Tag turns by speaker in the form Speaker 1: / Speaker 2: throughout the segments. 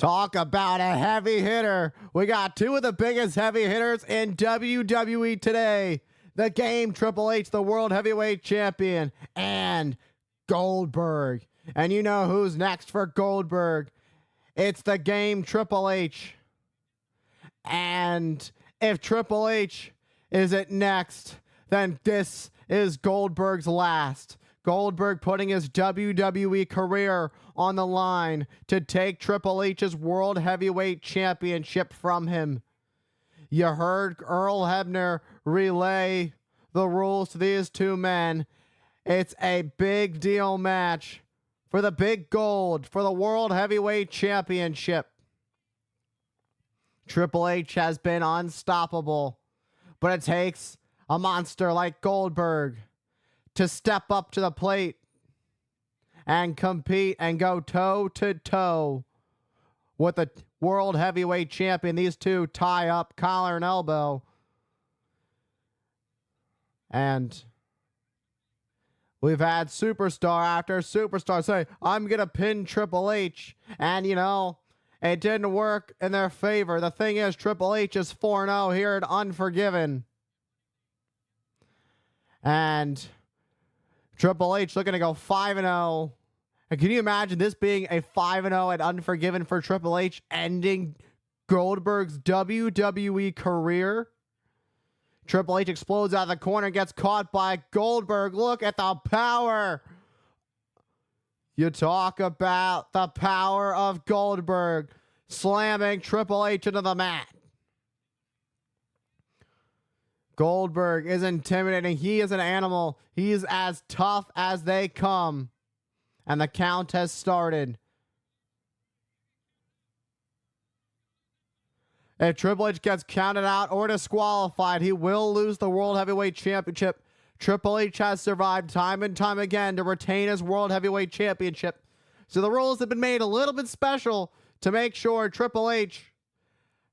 Speaker 1: Talk about a heavy hitter. We got two of the biggest heavy hitters in WWE today. The Game Triple H, the World Heavyweight Champion, and Goldberg. And you know who's next for Goldberg? It's the Game Triple H. And if Triple H isn't next, then this is Goldberg's last. Goldberg putting his WWE career on the line to take Triple H's World Heavyweight Championship from him. You heard Earl Hebner relay the rules to these two men. It's a big deal match for the big gold, for the World Heavyweight Championship. Triple H has been unstoppable, but it takes a monster like Goldberg to step up to the plate and compete and go toe-to-toe with the World Heavyweight Champion. These two tie up collar and elbow. And we've had superstar after superstar say, I'm going to pin Triple H. And, you know, it didn't work in their favor. The thing is, Triple H is 4-0 here at Unforgiven. And Triple H looking to go 5-0. And can you imagine this being a 5-0 at Unforgiven for Triple H, ending Goldberg's WWE career? Triple H explodes out of the corner, gets caught by Goldberg. Look at the power. You talk about the power of Goldberg slamming Triple H into the mat. Goldberg is intimidating. He is an animal. He's as tough as they come. And the count has started. If Triple H gets counted out or disqualified, he will lose the World Heavyweight Championship. Triple H has survived time and time again to retain his World Heavyweight Championship. So the rules have been made a little bit special to make sure Triple H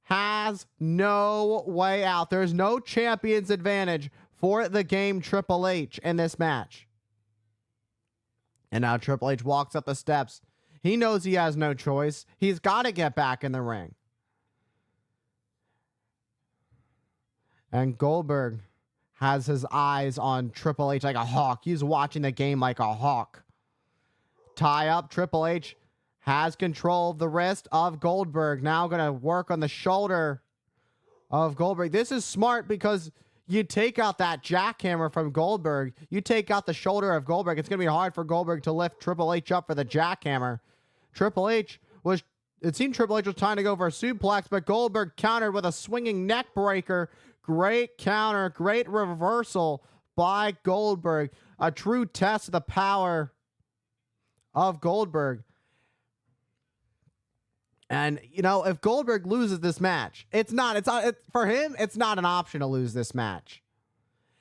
Speaker 1: has no way out. There's no champion's advantage for the Game Triple H in this match. And now Triple H walks up the steps. He knows he has no choice. He's got to get back in the ring. And Goldberg has his eyes on Triple H like a hawk. He's watching the game like a hawk. Tie up. Triple H has control of the wrist of Goldberg. Now going to work on the shoulder of Goldberg. This is smart because you take out that jackhammer from Goldberg. You take out the shoulder of Goldberg. It's going to be hard for Goldberg to lift Triple H up for the jackhammer. It seemed Triple H was trying to go for a suplex, but Goldberg countered with a swinging neck breaker. Great counter, great reversal by Goldberg. A true test of the power of Goldberg. And, you know, if Goldberg loses this match, for him, it's not an option to lose this match.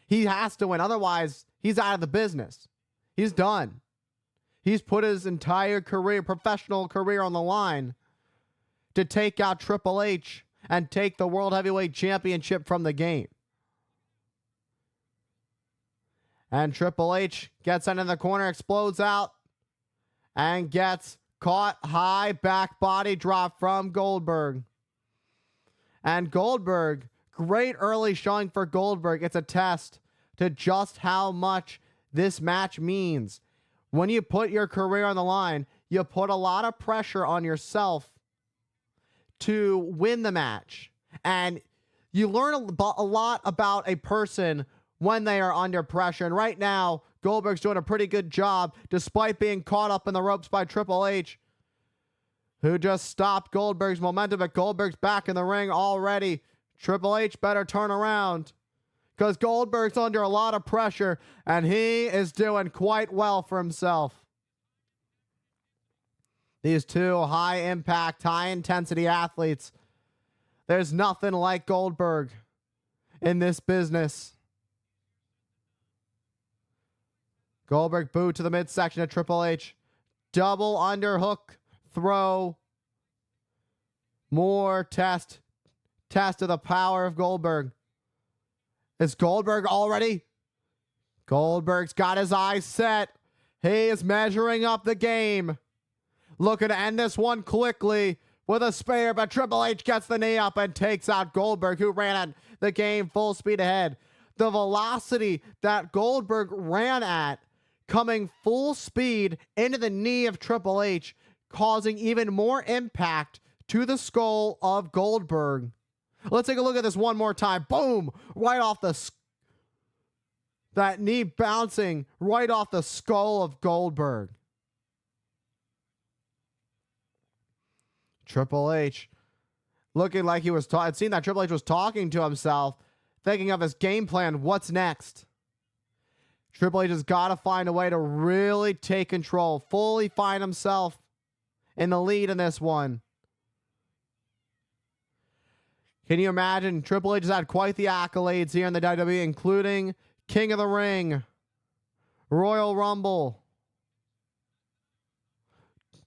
Speaker 1: He has to win. Otherwise, he's out of the business. He's done. He's put his entire career, professional career on the line to take out Triple H and take the World Heavyweight Championship from the Game. And Triple H gets into the corner, explodes out, and gets caught high back body drop from Goldberg. And Goldberg, great early showing for Goldberg. It's a test to just how much this match means. When you put your career on the line, you put a lot of pressure on yourself to win the match. And you learn a lot about a person when they are under pressure. And right now, Goldberg's doing a pretty good job despite being caught up in the ropes by Triple H, who just stopped Goldberg's momentum. But Goldberg's back in the ring already. Triple H better turn around because Goldberg's under a lot of pressure and he is doing quite well for himself. These two high-impact, high-intensity athletes, there's nothing like Goldberg in this business. Goldberg boot to the midsection of Triple H. Double underhook throw. More test of the power of Goldberg. Is Goldberg already? Goldberg's got his eyes set. He is measuring up the game. Looking to end this one quickly. with a spear, but Triple H gets the knee up and takes out Goldberg, who ran at the game full speed ahead. The velocity that Goldberg ran at, coming full speed into the knee of Triple H, causing even more impact to the skull of Goldberg. Let's take a look at this one more time. Boom! Right off that knee bouncing right off the skull of Goldberg. Triple H looking like he was it seemed that Triple H was talking to himself, thinking of his game plan. What's next? Triple H has got to find a way to really take control, fully find himself in the lead in this one. Can you imagine? Triple H has had quite the accolades here in the WWE, including King of the Ring, Royal Rumble,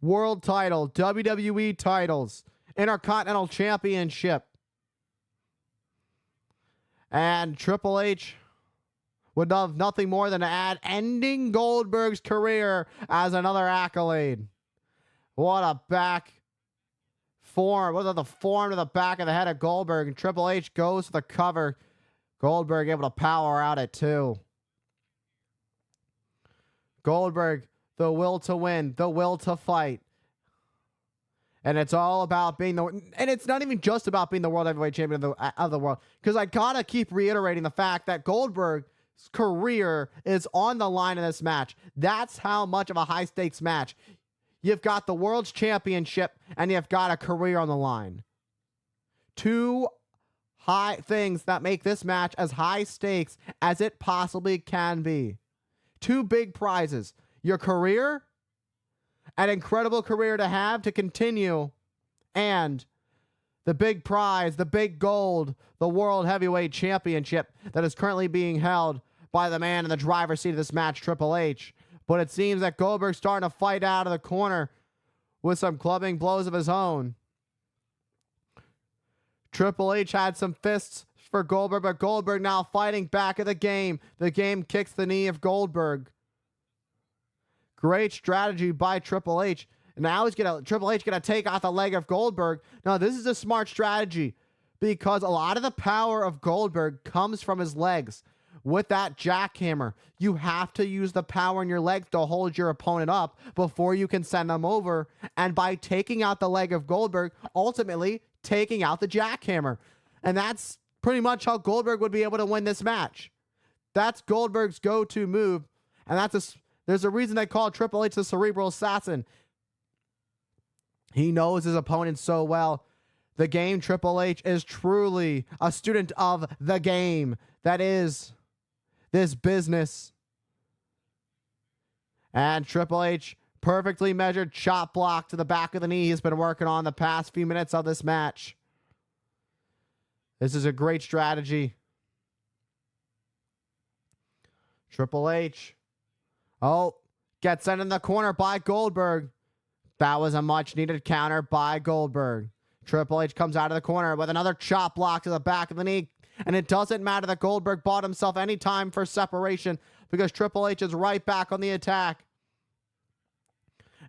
Speaker 1: World title, WWE titles, Intercontinental Championship. And Triple H would love nothing more than to add ending Goldberg's career as another accolade. What a back form. What the form to the back of the head of Goldberg. And Triple H goes to the cover. Goldberg able to power out at 2. Goldberg, the will to win, the will to fight. And it's all about being and it's not even just about being the World Heavyweight Champion of the world. Because I gotta keep reiterating the fact that Goldberg's career is on the line in this match. That's how much of a high stakes match. You've got the World's Championship and you've got a career on the line. 2 high things that make this match as high stakes as it possibly can be. 2 big prizes. Your career, an incredible career to have to continue, and the big prize, the big gold, the World Heavyweight Championship that is currently being held by the man in the driver's seat of this match, Triple H. But it seems that Goldberg's starting to fight out of the corner with some clubbing blows of his own. Triple H had some fists for Goldberg, but Goldberg now fighting back at the game. The game kicks the knee of Goldberg. Great strategy by Triple H. And now Triple H gonna take out the leg of Goldberg. Now this is a smart strategy because a lot of the power of Goldberg comes from his legs. With that jackhammer, you have to use the power in your legs to hold your opponent up before you can send them over. And by taking out the leg of Goldberg, ultimately taking out the jackhammer. And that's pretty much how Goldberg would be able to win this match. That's Goldberg's go-to move. And there's a reason they call Triple H the cerebral assassin. He knows his opponent so well. The game, Triple H, is truly a student of the game. That is this business. And Triple H, perfectly measured chop block to the back of the knee he's been working on the past few minutes of this match. This is a great strategy. Triple H. Oh, gets sent in the corner by Goldberg. That was a much needed counter by Goldberg. Triple H comes out of the corner with another chop block to the back of the knee. And it doesn't matter that Goldberg bought himself any time for separation because Triple H is right back on the attack.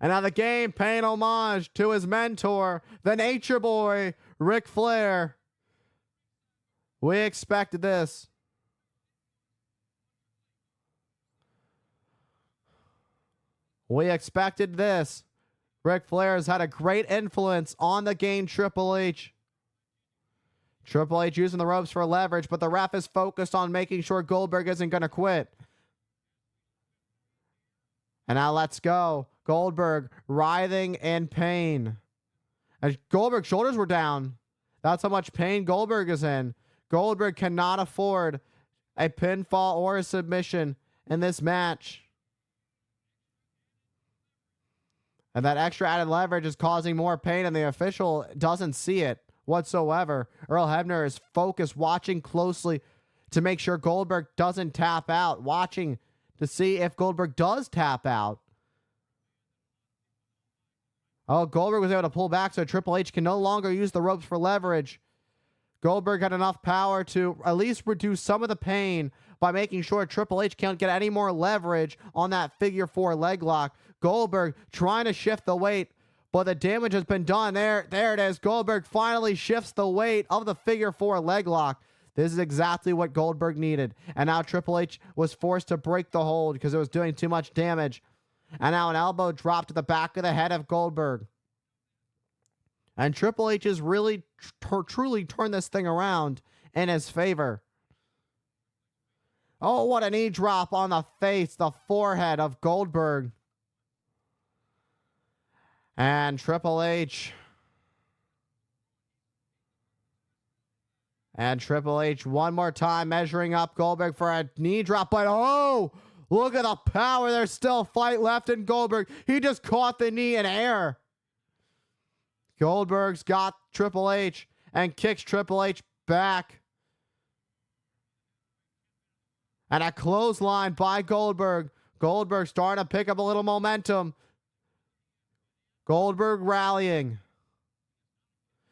Speaker 1: And now the game paying homage to his mentor, the Nature Boy, Ric Flair. We expected this. We expected this. Ric Flair has had a great influence on the game, Triple H. Triple H using the ropes for leverage, but the ref is focused on making sure Goldberg isn't going to quit. And now let's go. Goldberg writhing in pain. And Goldberg's shoulders were down. That's how much pain Goldberg is in. Goldberg cannot afford a pinfall or a submission in this match. And that extra added leverage is causing more pain, and the official doesn't see it whatsoever. Earl Hebner is focused, watching closely to make sure Goldberg doesn't tap out, watching to see if Goldberg does tap out. Oh, Goldberg was able to pull back so Triple H can no longer use the ropes for leverage. Goldberg had enough power to at least reduce some of the pain by making sure Triple H can't get any more leverage on that figure 4 leg lock. Goldberg trying to shift the weight, but the damage has been done. There it is. Goldberg finally shifts the weight of the figure 4 leg lock. This is exactly what Goldberg needed. And now Triple H was forced to break the hold because it was doing too much damage. And now an elbow drop to the back of the head of Goldberg. And Triple H has really truly turned this thing around in his favor. Oh, what a knee drop on the face, the forehead of Goldberg. And Triple H. And Triple H one more time measuring up Goldberg for a knee drop. But oh, look at the power. There's still fight left in Goldberg. He just caught the knee in air. Goldberg's got Triple H and kicks Triple H back. And a clothesline by Goldberg. Goldberg starting to pick up a little momentum. Goldberg rallying.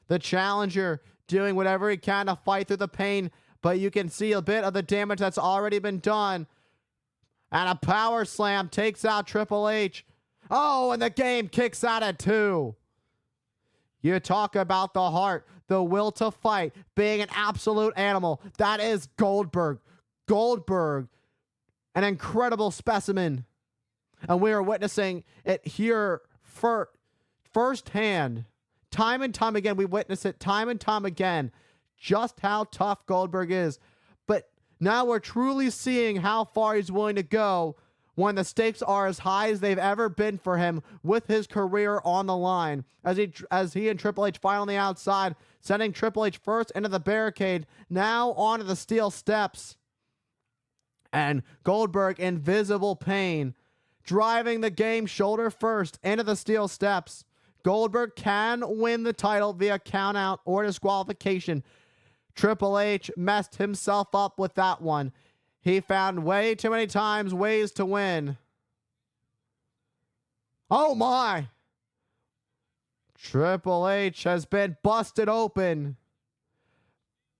Speaker 1: The challenger doing whatever he can to fight through the pain, but you can see a bit of the damage that's already been done. And a power slam takes out Triple H. Oh, and the game kicks out at 2. You talk about the heart, the will to fight, being an absolute animal. That is Goldberg. Goldberg, an incredible specimen. And we are witnessing it here firsthand. Time and time again, we witness it time and time again, just how tough Goldberg is. But now we're truly seeing how far he's willing to go when the stakes are as high as they've ever been for him, with his career on the line. As he and Triple H fight on the outside, sending Triple H first into the barricade, now onto the steel steps. And Goldberg in visible pain, driving the game shoulder first into the steel steps. Goldberg can win the title via countout or disqualification. Triple H messed himself up with that one. He found way too many times ways to win. Oh my! Triple H has been busted open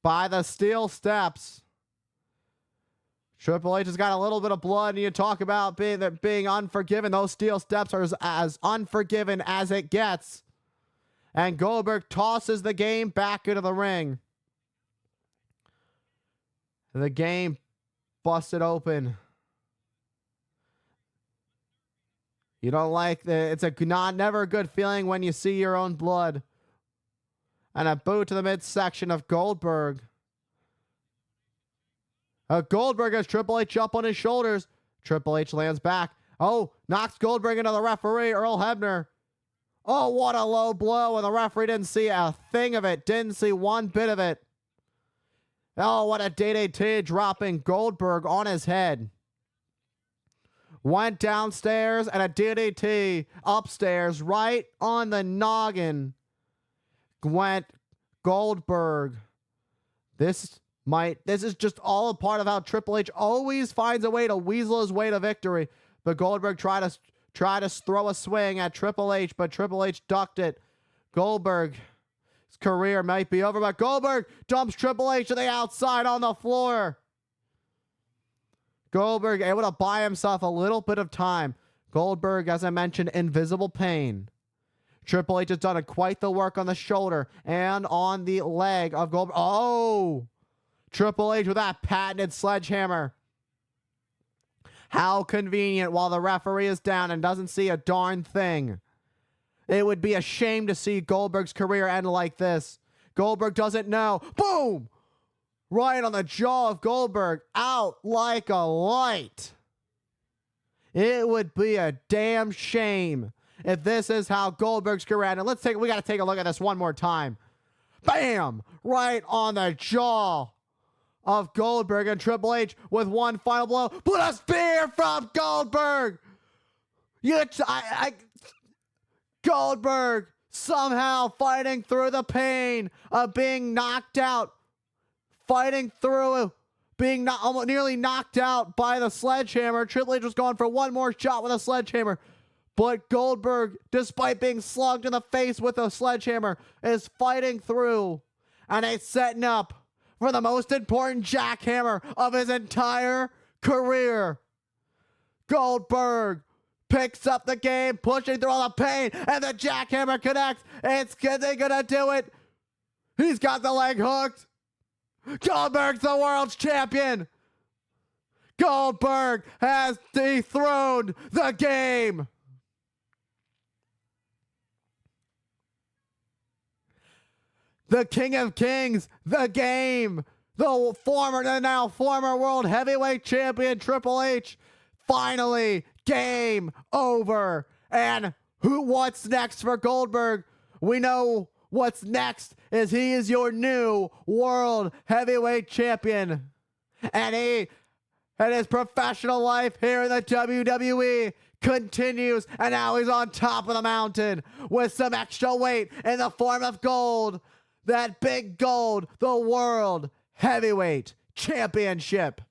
Speaker 1: by the steel steps. Triple H has got a little bit of blood, and you talk about being unforgiven. Those steel steps are as unforgiven as it gets. And Goldberg tosses the game back into the ring. The game busted open. You don't like it's never a good feeling when you see your own blood. And a boot to the midsection of Goldberg. Goldberg has Triple H up on his shoulders. Triple H lands back. Oh, knocks Goldberg into the referee, Earl Hebner. Oh, what a low blow, and the referee didn't see a thing of it. Didn't see one bit of it. Oh, what a DDT, dropping Goldberg on his head. Went downstairs, and a DDT upstairs, right on the noggin. Went Goldberg. This is just all a part of how Triple H always finds a way to weasel his way to victory. But Goldberg tried to throw a swing at Triple H, but Triple H ducked it. Goldberg's career might be over, but Goldberg dumps Triple H to the outside on the floor. Goldberg able to buy himself a little bit of time. Goldberg, as I mentioned, invisible pain. Triple H has done quite the work on the shoulder and on the leg of Goldberg. Oh! Triple H with that patented sledgehammer. How convenient while the referee is down and doesn't see a darn thing. It would be a shame to see Goldberg's career end like this. Goldberg doesn't know. Boom! Right on the jaw of Goldberg. Out like a light. It would be a damn shame if this is how Goldberg's career ended. We got to take a look at this one more time. Bam! Right on the jaw of Goldberg, and Triple H with one final blow. Put a spear from Goldberg. Goldberg somehow fighting through the pain of being knocked out, fighting through being nearly knocked out by the sledgehammer. Triple H was going for one more shot with a sledgehammer, but Goldberg, despite being slugged in the face with a sledgehammer, is fighting through, and it's setting up for the most important jackhammer of his entire career. Goldberg picks up the game, pushing through all the pain, and the jackhammer connects. Is they gonna do it? He's got the leg hooked. Goldberg's the world's champion. Goldberg has dethroned the game. The King of Kings, the game, the now former world heavyweight champion Triple H, finally game over. And what's next for Goldberg? We know what's next is he is your new world heavyweight champion. And his professional life here in the WWE continues, and now he's on top of the mountain with some extra weight in the form of gold. That big gold, the World Heavyweight Championship.